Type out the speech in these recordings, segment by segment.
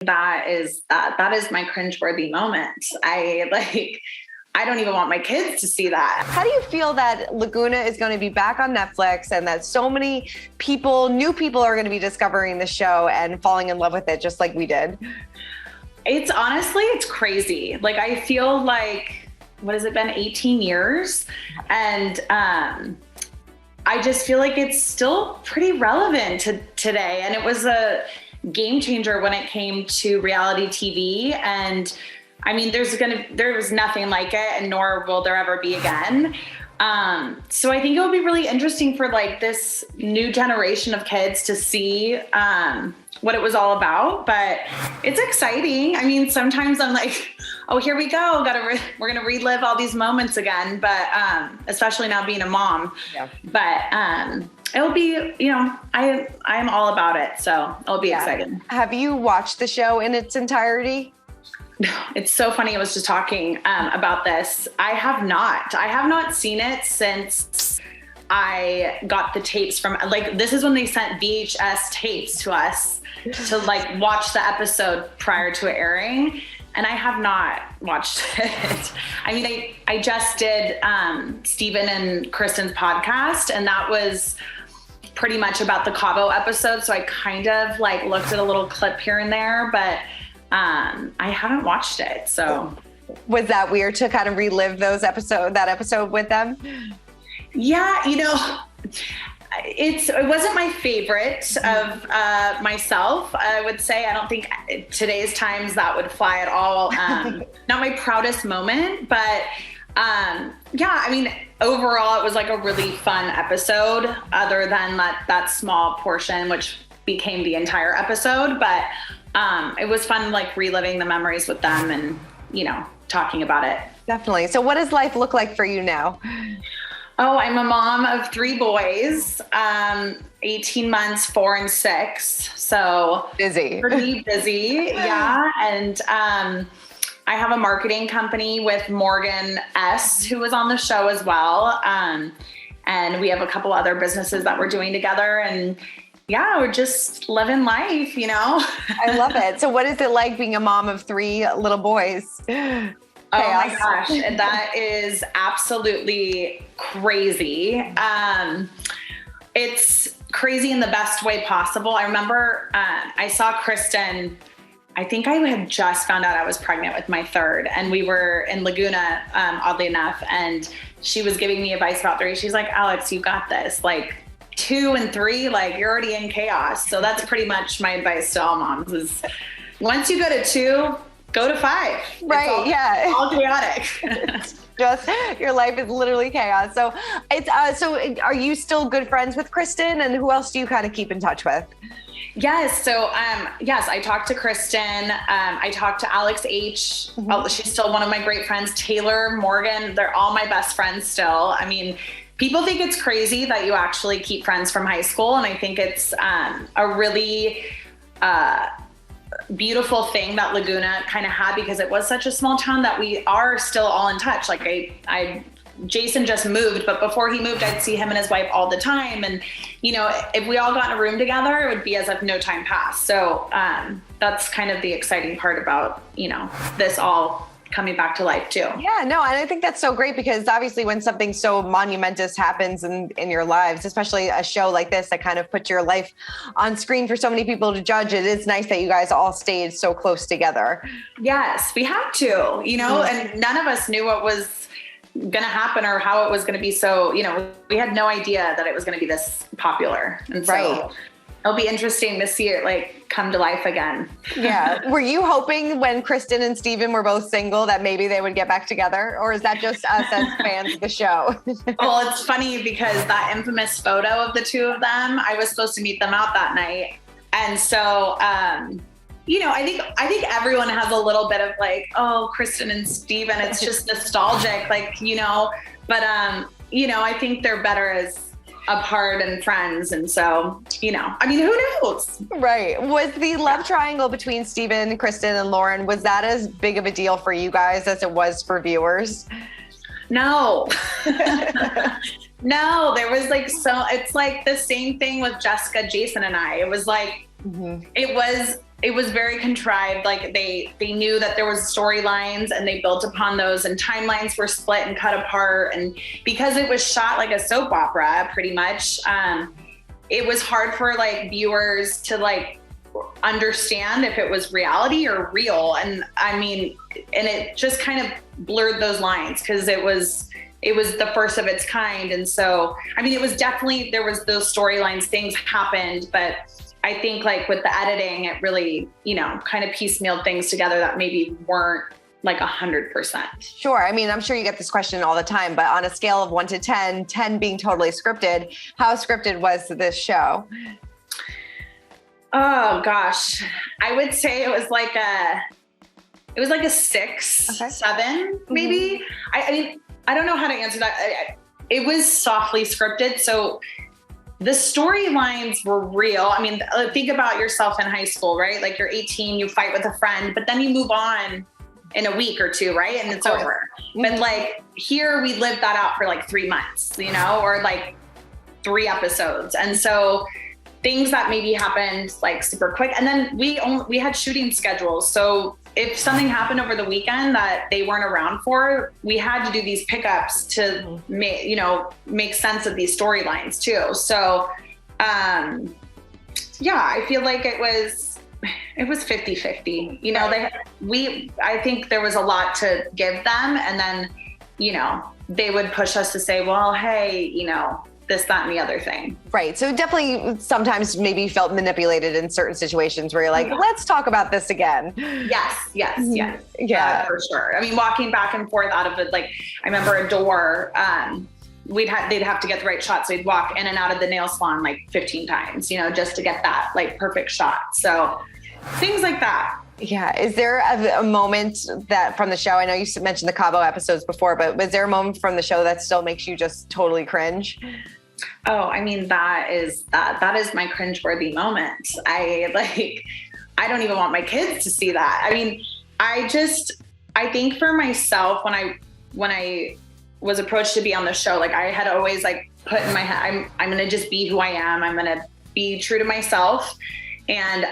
That is my cringeworthy moment. I don't even want my kids to see that. How do you feel that Laguna is going to be back on Netflix and that so many people, new people are going to be discovering the show and falling in love with it just like we did? It's honestly, it's crazy. Like, I feel like, what has it been, 18 years? And I just feel like it's still pretty relevant to today. And it was a game changer when it came to reality TV. And I mean, there was nothing like it, and nor will there ever be again. So I think it will be really interesting for like this new generation of kids to see what it was all about. But it's exciting. I mean, sometimes I'm like, oh, here we go. We're gonna relive all these moments again. But especially now being a mom. Yeah. But it'll be, I'm all about it. So it'll be exciting. Have you watched the show in its entirety? It's so funny. I was just talking about this. I have not seen it since I got the tapes from, like, this is when they sent VHS tapes to us to like watch the episode prior to it airing. And I have not watched it. I mean, I just did Stephen and Kristen's podcast, and that was pretty much about the Cabo episode. So I kind of like looked at a little clip here and there, but I haven't watched it. So was that weird to kind of relive that episode with them? Yeah. It wasn't my favorite of myself, I would say. I don't think today's times that would fly at all. Not my proudest moment, but yeah, I mean, overall it was like a really fun episode, other than that small portion, which became the entire episode. But it was fun, like reliving the memories with them and, talking about it. Definitely. So what does life look like for you now? Oh, I'm a mom of 3 boys, 18 months, 4 and 6. So busy, pretty busy. Yeah. And, I have a marketing company with Morgan S., who was on the show as well. And we have a couple other businesses that we're doing together, and yeah, we're just living life, I love it. So what is it like being a mom of 3 little boys? Chaos. Oh my gosh, that is absolutely crazy. It's crazy in the best way possible. I remember I saw Kristen, I think I had just found out I was pregnant with my 3rd, and we were in Laguna, oddly enough, and she was giving me advice about 3. She's like, Alex, you got this. Like, 2 and 3, like, you're already in chaos. So that's pretty much my advice to all moms is once you go to 2, go to 5. Right. All chaotic. Just your life is literally chaos. So so are you still good friends with Kristen, and who else do you kind of keep in touch with? Yes. So, yes, I talked to Kristen. I talked to Alex H. Mm-hmm. Oh, she's still one of my great friends. Taylor, Morgan, they're all my best friends still. I mean, people think it's crazy that you actually keep friends from high school. And I think it's a really beautiful thing that Laguna kind of had, because it was such a small town that we are still all in touch. Like Jason just moved, but before he moved, I'd see him and his wife all the time. And, if we all got in a room together, it would be as if no time passed. So that's kind of the exciting part about, this all coming back to life too. Yeah, no, and I think that's so great, because obviously when something so monumentous happens in your lives, especially a show like this that kind of puts your life on screen for so many people to judge, it is nice that you guys all stayed so close together. Yes, we had to, and none of us knew what was going to happen or how it was going to be. So, we had no idea that it was going to be this popular. And so it'll be interesting to see it like come to life again. Yeah. Were you hoping when Kristen and Stephen were both single that maybe they would get back together? Or is that just us as fans of the show? Well, it's funny because that infamous photo of the 2 of them, I was supposed to meet them out that night. And so, I think everyone has a little bit of like, oh, Kristen and Stephen, it's just nostalgic, like, but, I think they're better as apart and friends. And so, who knows? Right. Was the love triangle between Stephen, Kristen, and Lauren, was that as big of a deal for you guys as it was for viewers? No. No, there was like, so it's like the same thing with Jessica, Jason, and I. It was like, it was it was very contrived. Like they knew that there was storylines and they built upon those, and timelines were split and cut apart. And because it was shot like a soap opera, pretty much, it was hard for like viewers to like understand if it was reality or real. And I mean, and it just kind of blurred those lines because it was the first of its kind. And so, I mean, it was definitely, there was those storylines, things happened, but I think like with the editing, it really, you know, kind of piecemealed things together that maybe weren't like 100%. Sure. I mean, I'm sure you get this question all the time, but on a scale of 1 to 10, 10 being totally scripted, how scripted was this show? Oh gosh, I would say it was like a 6, okay. 7, maybe. I mean, I don't know how to answer that. It was softly scripted. So the storylines were real. I mean, think about yourself in high school, right? Like you're 18, you fight with a friend, but then you move on in a week or 2, right? And it's over. But like here we lived that out for like 3 months, you know, or like 3 episodes. And so things that maybe happened like super quick. And then we had shooting schedules. So if something happened over the weekend that they weren't around for, we had to do these pickups to make sense of these storylines too. So, yeah, I feel like it was 50-50, you know, I think there was a lot to give them. And then, you know, they would push us to say, well, hey, you know, this, that, and the other thing. Right. So definitely sometimes maybe felt manipulated in certain situations where you're like, let's talk about this again. Yes. Yeah, for sure. I mean, walking back and forth out of it, like I remember a door, they'd have to get the right shot. So we'd walk in and out of the nail salon like 15 times, you know, just to get that like perfect shot. So things like that. Yeah. Is there a moment that from the show, I know you mentioned the Cabo episodes before, but was there a moment from the show that still makes you just totally cringe? Oh, I mean, that is my cringeworthy moment. I don't even want my kids to see that. I mean, I think for myself, when I was approached to be on the show, like I had always like put in my head, I'm going to just be who I am. I'm going to be true to myself. And,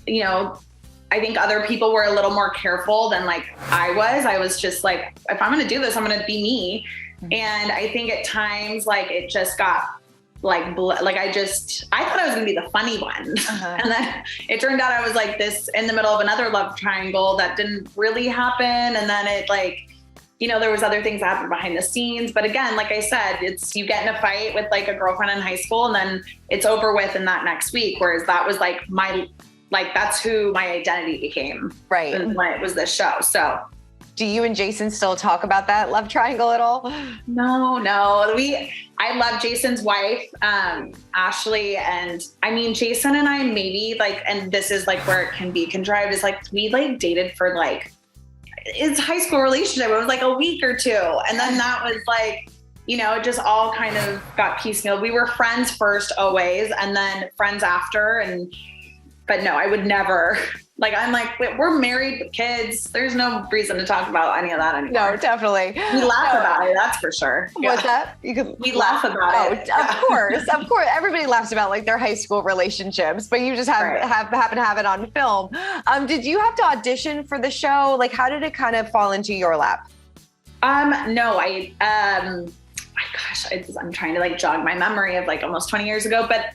you know, I think other people were a little more careful than like I was just like, if I'm going to do this, I'm going to be me. And I think at times, like it just got like I thought I was gonna be the funny one. And then it turned out I was like this in the middle of another love triangle that didn't really happen. And then it like, you know, there was other things that happened behind the scenes. But again, like I said, it's you get in a fight with like a girlfriend in high school and then it's over with in that next week. Whereas that was like that's who my identity became. Right. When it was this show. So do you and Jason still talk about that love triangle at all? No. I love Jason's wife, Ashley. And I mean, Jason and I maybe like, and this is like where it can be contrived, is like, we like dated for like, it's high school relationship. It was like a week or 2. And then that was like, you know, it just all kind of got piecemeal. We were friends first always, and then friends after. But no, I would never. Like, I'm like, we're married with kids. There's no reason to talk about any of that anymore. No, definitely. We laugh about it, that's for sure. What's that? We laugh about it. Of course. Everybody laughs about like their high school relationships, but you just happen to have it on film. Did you have to audition for the show? Like, how did it kind of fall into your lap? No, I'm trying to like jog my memory of like almost 20 years ago, but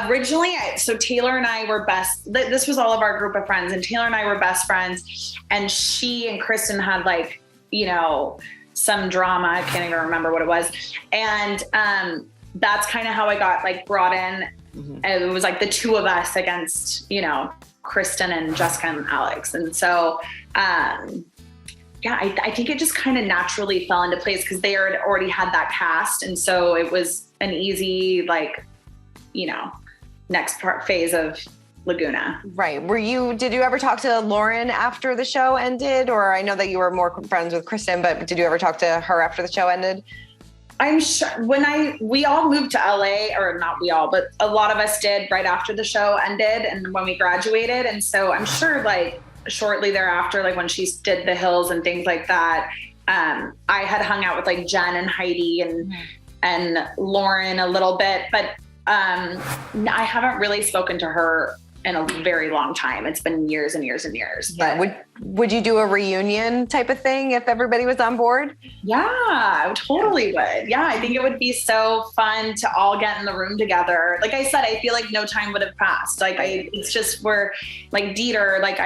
originally, so Taylor and I were this was all of our group of friends, and Taylor and I were best friends, and she and Kristen had like, you know, some drama. I can't even remember what it was. And that's kind of how I got like brought in. Mm-hmm. It was like the 2 of us against, you know, Kristen and Jessica and Alex. And so, I think it just kind of naturally fell into place because they already had that cast. And so it was an easy, like, you know, next phase of Laguna. Right. Did you ever talk to Lauren after the show ended? Or I know that you were more friends with Kristen, but did you ever talk to her after the show ended? I'm sure we all moved to LA, or not we all, but a lot of us did right after the show ended and when we graduated. And so I'm sure like shortly thereafter, like when she did the Hills and things like that, I had hung out with like Jen and Heidi and Lauren a little bit, but I haven't really spoken to her in a very long time. It's been years and years and years. Yeah. But would you do a reunion type of thing if everybody was on board? yeah, I totally would. Yeah, I think it would be so fun to all get in the room together. Like I said, I feel like no time would have passed. Like it's just we're like Dieter, like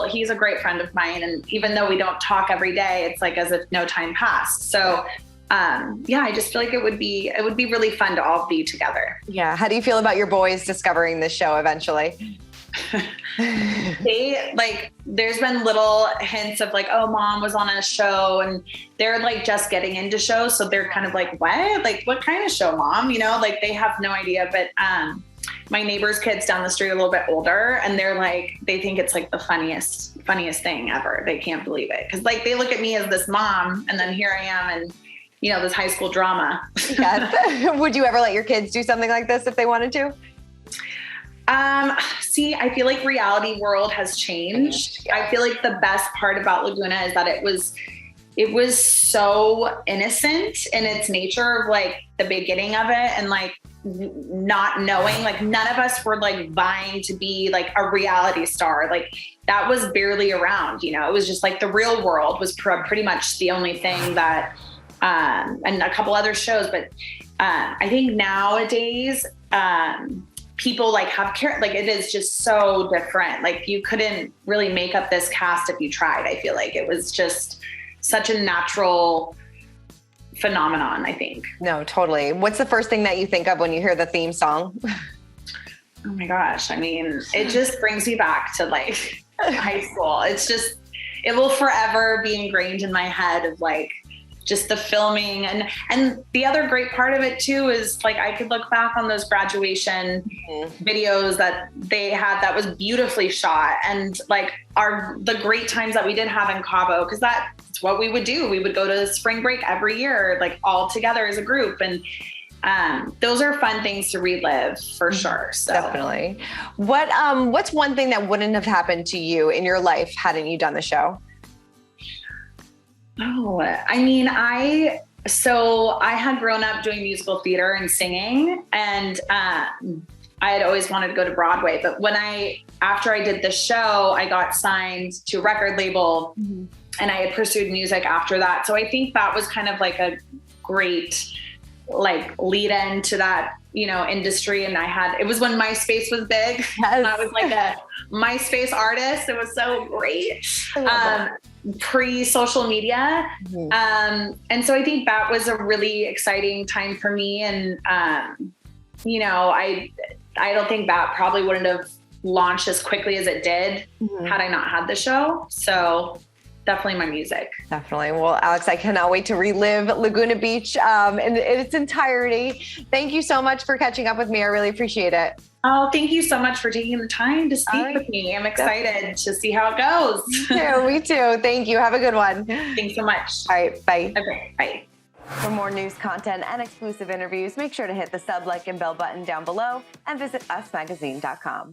he's a great friend of mine. And even though we don't talk every day, it's like as if no time passed. So yeah, I just feel like it would be really fun to all be together. Yeah. How do you feel about your boys discovering this show eventually? There's been little hints of like, oh, mom was on a show, and they're like just getting into shows. So they're kind of like, what? Like, what kind of show, mom? You know, like they have no idea. But my neighbor's kids down the street are a little bit older, and they're like, they think it's like the funniest thing ever. They can't believe it. Cause like they look at me as this mom, and then here I am and this high school drama. Yeah. Would you ever let your kids do something like this if they wanted to? See, I feel like reality world has changed. I feel like the best part about Laguna is that it was so innocent in its nature of like the beginning of it, and like not knowing, like none of us were like vying to be like a reality star. Like that was barely around, it was just like the real world was pretty much the only thing that, and a couple other shows. But, I think nowadays, people like have like it is just so different. Like you couldn't really make up this cast if you tried. I feel like it was just such a natural phenomenon, I think. No, totally. What's the first thing that you think of when you hear the theme song? Oh my gosh. I mean, it just brings me back to like high school. It will forever be ingrained in my head of like, just the filming. And the other great part of it too is like I could look back on those graduation videos that they had that was beautifully shot, and like the great times that we did have in Cabo, because that's what we would do. We would go to spring break every year, like all together as a group. And those are fun things to relive for sure. So definitely. What's one thing that wouldn't have happened to you in your life hadn't you done the show? Oh, I mean, I had grown up doing musical theater and singing, and I had always wanted to go to Broadway. But after I did the show, I got signed to a record label, and I had pursued music after that. So I think that was kind of like a great like lead in to that, industry. And it was when MySpace was big. Yes. And I was like a MySpace artist. It was so great. Pre-social media. And so I think that was a really exciting time for me. And, I don't think that probably wouldn't have launched as quickly as it did had I not had the show. So definitely my music. Definitely. Well, Alex, I cannot wait to relive Laguna Beach in its entirety. Thank you so much for catching up with me. I really appreciate it. Oh, thank you so much for taking the time to speak with me. I'm excited to see how it goes. Me too. Thank you. Have a good one. Thanks so much. All right. Bye. Okay. Bye. For more news, content, and exclusive interviews, make sure to hit the sub, like, and bell button down below and visit usmagazine.com.